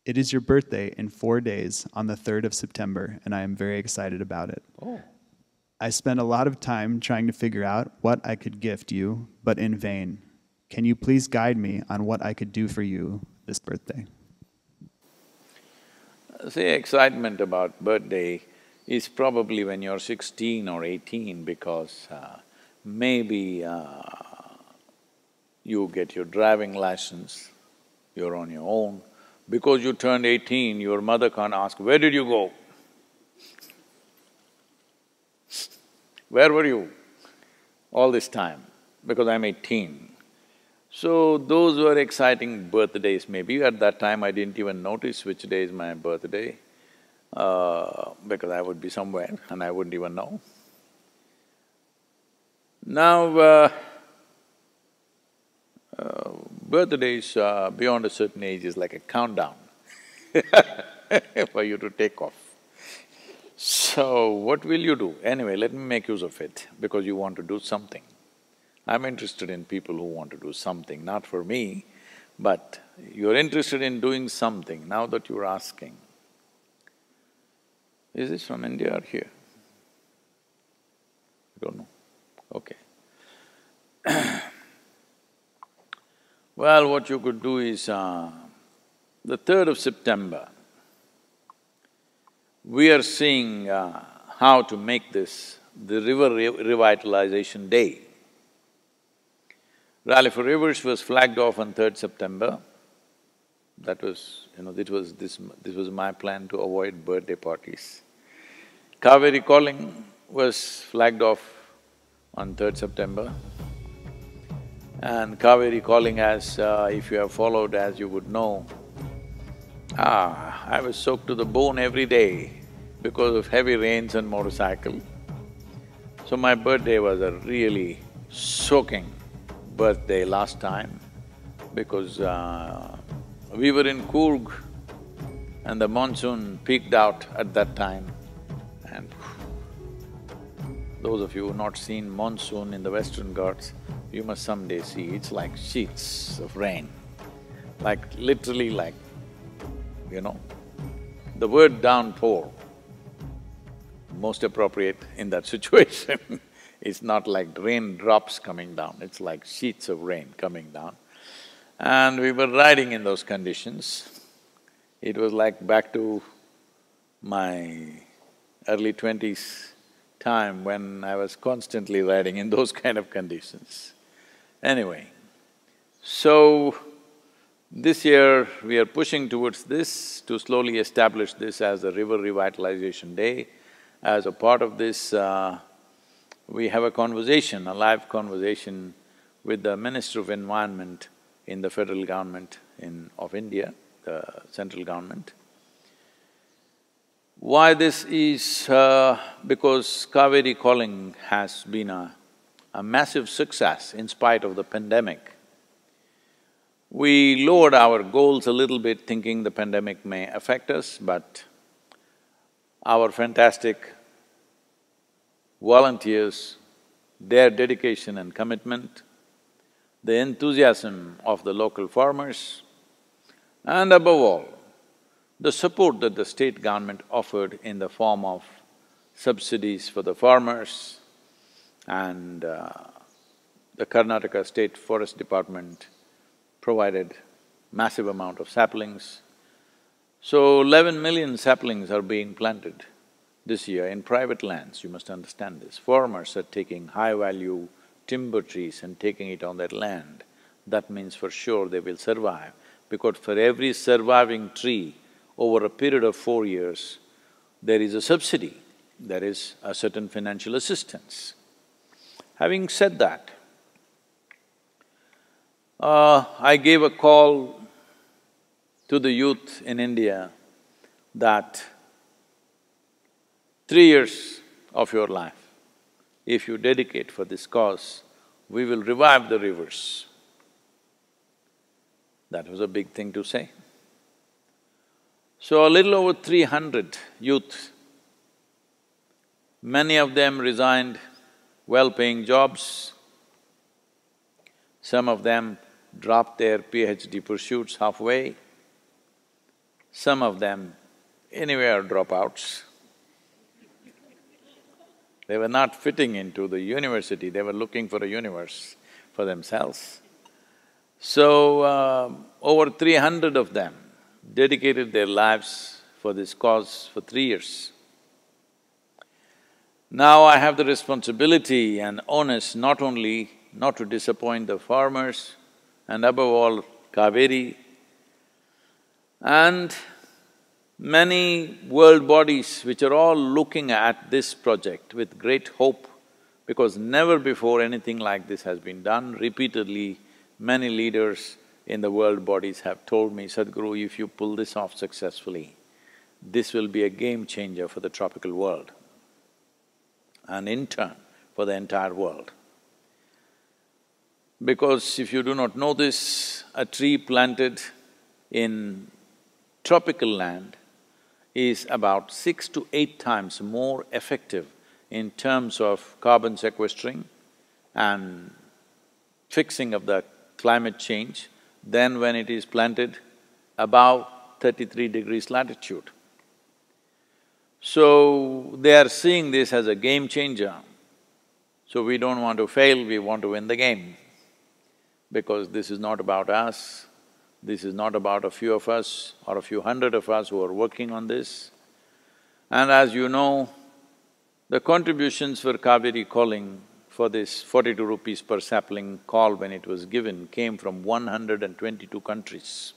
It is your birthday in 4 days on the 3rd of September, and I am very excited about it. Oh. I spent a lot of time trying to figure out what I could gift you, but in vain. Can you please guide me on what I could do for you this birthday? See, excitement about birthday is probably when you're 16 or 18 because maybe you get your driving license, you're on your own. Because you turned 18, your mother can't ask, where did you go? Where were you all this time? Because I'm 18. So those were exciting birthdays maybe. At that time I didn't even notice which day is my birthday, because I would be somewhere and I wouldn't even know. Now, birthdays beyond a certain age is like a countdown for you to take off. So, what will you do? Anyway, let me make use of it, because you want to do something. I'm interested in people who want to do something, not for me, but you're interested in doing something, now that you're asking. Is this from India or here? I don't know. Okay. Well, what you could do is, the 3rd of September, we are seeing how to make this the River Revitalization Day. Rally for Rivers was flagged off on 3rd September. That was, this was my plan to avoid birthday parties. Kaveri Calling was flagged off on 3rd September. And Kaveri Calling, as if you have followed, as you would know, I was soaked to the bone every day because of heavy rains and motorcycle. So my birthday was a really soaking birthday last time because we were in Coorg and the monsoon peaked out at that time, and those of you who have not seen monsoon in the Western Ghats, you must someday see. It's like sheets of rain, like literally like, the word downpour, most appropriate in that situation. It's not like raindrops coming down, it's like sheets of rain coming down. And we were riding in those conditions. It was like back to my early 20s time when I was constantly riding in those kind of conditions. Anyway, so this year we are pushing towards this to slowly establish this as a River Revitalization Day. As a part of this, we have a conversation, a live conversation with the Minister of Environment in the federal government of India, the central government. Why this is… because Kaveri Calling has been a massive success in spite of the pandemic. We lowered our goals a little bit thinking the pandemic may affect us, but our fantastic volunteers, their dedication and commitment, the enthusiasm of the local farmers, and above all, the support that the state government offered in the form of subsidies for the farmers, and the Karnataka State Forest Department provided massive amount of saplings. So 11 million saplings are being planted this year in private lands, you must understand this. Farmers are taking high-value timber trees and taking it on their land. That means for sure they will survive, because for every surviving tree over a period of 4 years, there is a subsidy, there is a certain financial assistance. Having said that, I gave a call to the youth in India that 3 years of your life, if you dedicate for this cause, we will revive the rivers. That was a big thing to say. So a little over 300 youth, many of them resigned well-paying jobs, some of them dropped their PhD pursuits halfway, Some of them anyway are dropouts. They were not fitting into the university, they were looking for a universe for themselves. So, over 300 of them dedicated their lives for this cause for 3 years. Now I have the responsibility and onus not only not to disappoint the farmers and above all Kaveri and many world bodies which are all looking at this project with great hope, because never before anything like this has been done. Repeatedly, many leaders in the world bodies have told me, Sadhguru, if you pull this off successfully, this will be a game changer for the tropical world and in turn for the entire world. Because if you do not know this, a tree planted in tropical land is about 6 to 8 times more effective in terms of carbon sequestering and fixing of the climate change than when it is planted above 33 degrees latitude. So, they are seeing this as a game changer. So we don't want to fail, we want to win the game. Because this is not about us, this is not about a few of us or a few hundred of us who are working on this. And as you know, the contributions for Kaveri calling for this 42 rupees per sapling call when it was given came from 122 countries.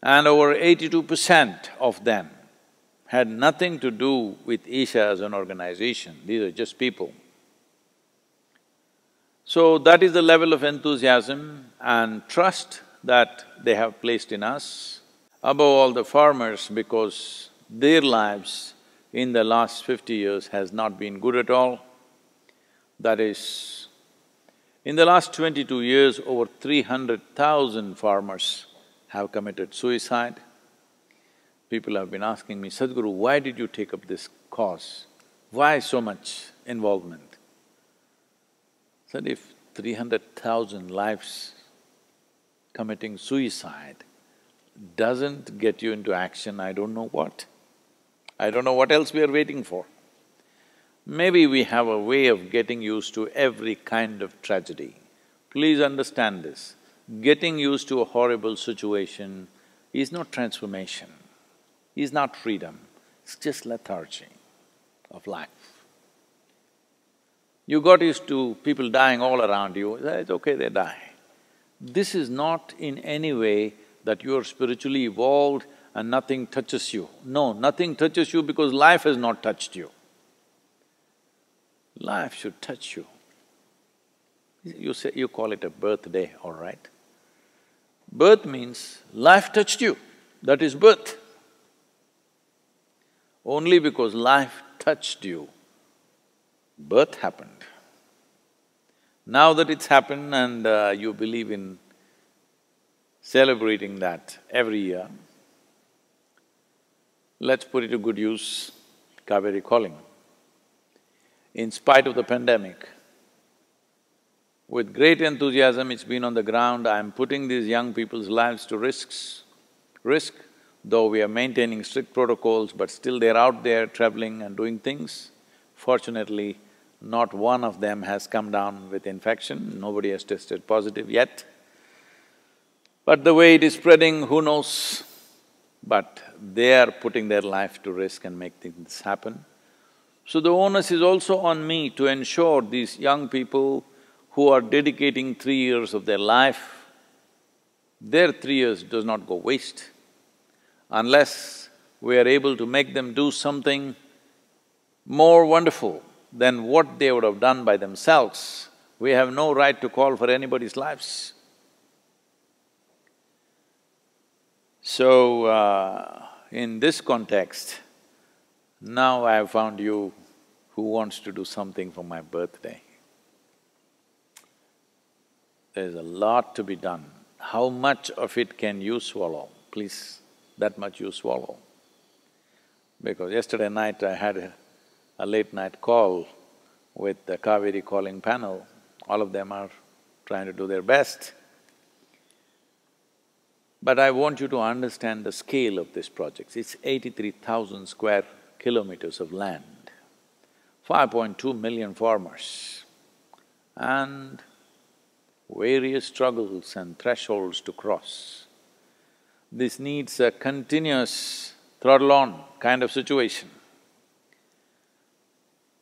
And over 82% of them had nothing to do with Isha as an organization, these are just people. So that is the level of enthusiasm and trust that they have placed in us. Above all, the farmers, because their lives in the last 50 years has not been good at all. That is, in the last 22 years, over 300,000 farmers have committed suicide. People have been asking me, Sadhguru, why did you take up this cause? Why so much involvement? I said, if 300,000 lives committing suicide doesn't get you into action, I don't know what. I don't know what else we are waiting for. Maybe we have a way of getting used to every kind of tragedy. Please understand this, getting used to a horrible situation is not transformation, is not freedom, it's just lethargy of life. You got used to people dying all around you, it's okay, they die. This is not in any way that you are spiritually evolved and nothing touches you. No, nothing touches you because life has not touched you. Life should touch you. You call it a birthday, all right. Birth means life touched you, that is birth. Only because life touched you, birth happened. Now that it's happened and you believe in celebrating that every year, let's put it to good use, Kaveri calling. In spite of the pandemic, with great enthusiasm it's been on the ground, I'm putting these young people's lives to risk, though we are maintaining strict protocols, but still they're out there traveling and doing things. Fortunately, not one of them has come down with infection, nobody has tested positive yet. But the way it is spreading, who knows? But they are putting their life to risk and make things happen. So the onus is also on me to ensure these young people who are dedicating 3 years of their life, their 3 years does not go waste. Unless we are able to make them do something more wonderful than what they would have done by themselves, we have no right to call for anybody's lives. So, in this context, now I have found you who wants to do something for my birthday. There's a lot to be done. How much of it can you swallow? Please, that much you swallow. Because yesterday night I had a late-night call with the Kaveri calling panel. All of them are trying to do their best. But I want you to understand the scale of this project. It's 83,000 square kilometers of land, 5.2 million farmers, and various struggles and thresholds to cross. This needs a continuous throttle-on kind of situation.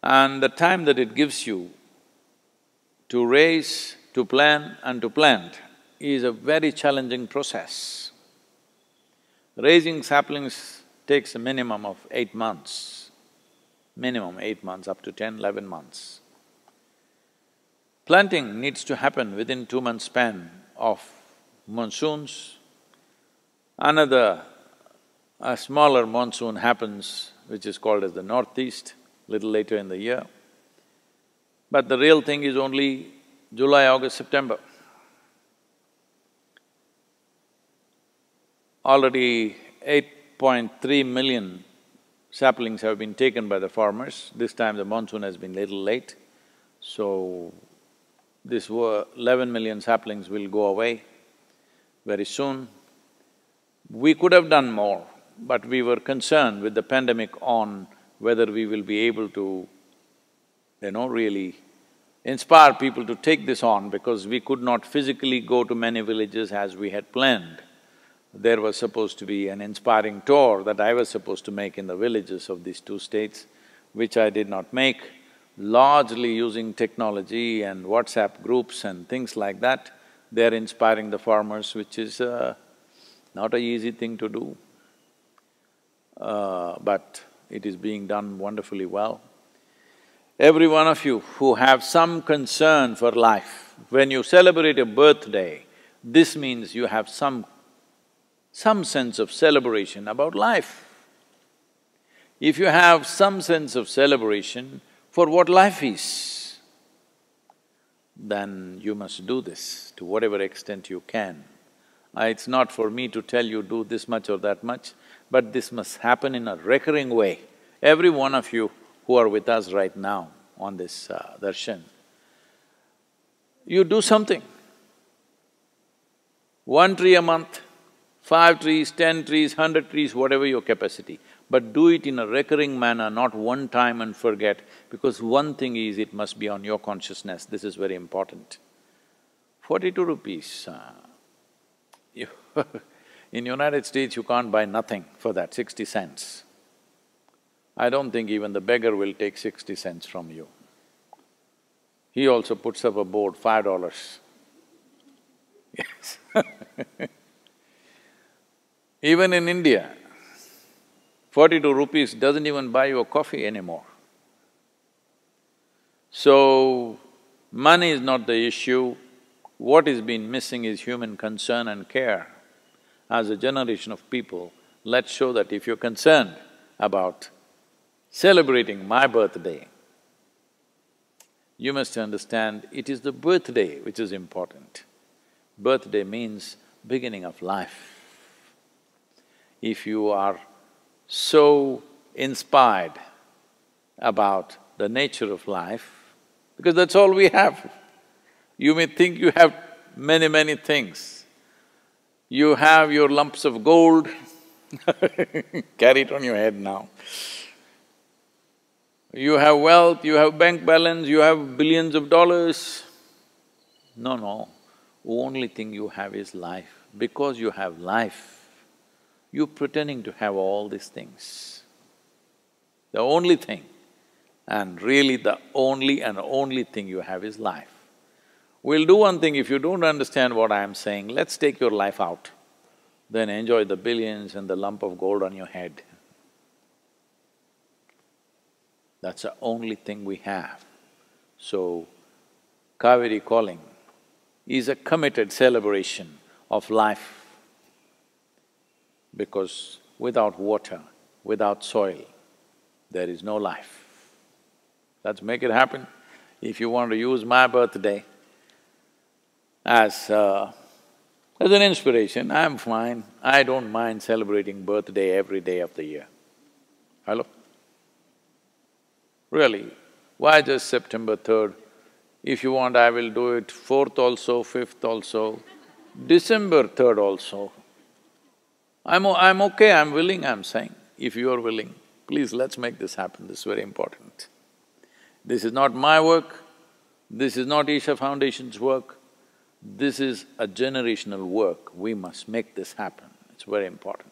And the time that it gives you to raise, to plan and to plant is a very challenging process. Raising saplings takes a minimum of 8 months, up to 10, 11 months. Planting needs to happen within 2 months span of monsoons. A smaller monsoon happens, which is called as the northeast, little later in the year. But the real thing is only July, August, September. Already 8.3 million saplings have been taken by the farmers. This time the monsoon has been little late, so this 11 million saplings will go away very soon. We could have done more, but we were concerned with the pandemic on whether we will be able to, really inspire people to take this on, because we could not physically go to many villages as we had planned. There was supposed to be an inspiring tour that I was supposed to make in the villages of these 2 states, which I did not make, largely using technology and WhatsApp groups and things like that. They're inspiring the farmers, which is not an easy thing to do, but it is being done wonderfully well. Every one of you who have some concern for life, when you celebrate a birthday, this means you have some sense of celebration about life. If you have some sense of celebration for what life is, then you must do this to whatever extent you can. It's not for me to tell you do this much or that much, but this must happen in a recurring way. Every one of you who are with us right now on this darshan, you do something. 1 tree a month, 5 trees, 10 trees, 100 trees, whatever your capacity. But do it in a recurring manner, not one time and forget, because one thing is it must be on your consciousness, this is very important. 42 rupees, in United States you can't buy nothing for that, 60 cents. I don't think even the beggar will take 60 cents from you. He also puts up a board, $5. Yes Even in India, 42 rupees doesn't even buy you a coffee anymore. So, money is not the issue. What is been missing is human concern and care. As a generation of people, let's show that if you're concerned about celebrating my birthday, you must understand it is the birthday which is important. Birthday means beginning of life. If you are so inspired about the nature of life, because that's all we have. You may think you have many things. You have your lumps of gold, carry it on your head now. You have wealth, you have bank balance, you have billions of dollars. No, only thing you have is life. Because you have life, you're pretending to have all these things. The only thing, and really the only thing you have is life. We'll do one thing, if you don't understand what I'm saying, let's take your life out, then enjoy the billions and the lump of gold on your head. That's the only thing we have. So, Kaveri calling is a committed celebration of life, because without water, without soil, there is no life. Let's make it happen. If you want to use my birthday as an inspiration, I'm fine. I don't mind celebrating birthday every day of the year. Hello? Really, why just September 3rd? If you want, I will do it 4th also, 5th also, December 3rd also. I'm okay, I'm willing, I'm saying. If you are willing, please let's make this happen, this is very important. This is not my work, this is not Isha Foundation's work, this is a generational work. We must make this happen, it's very important.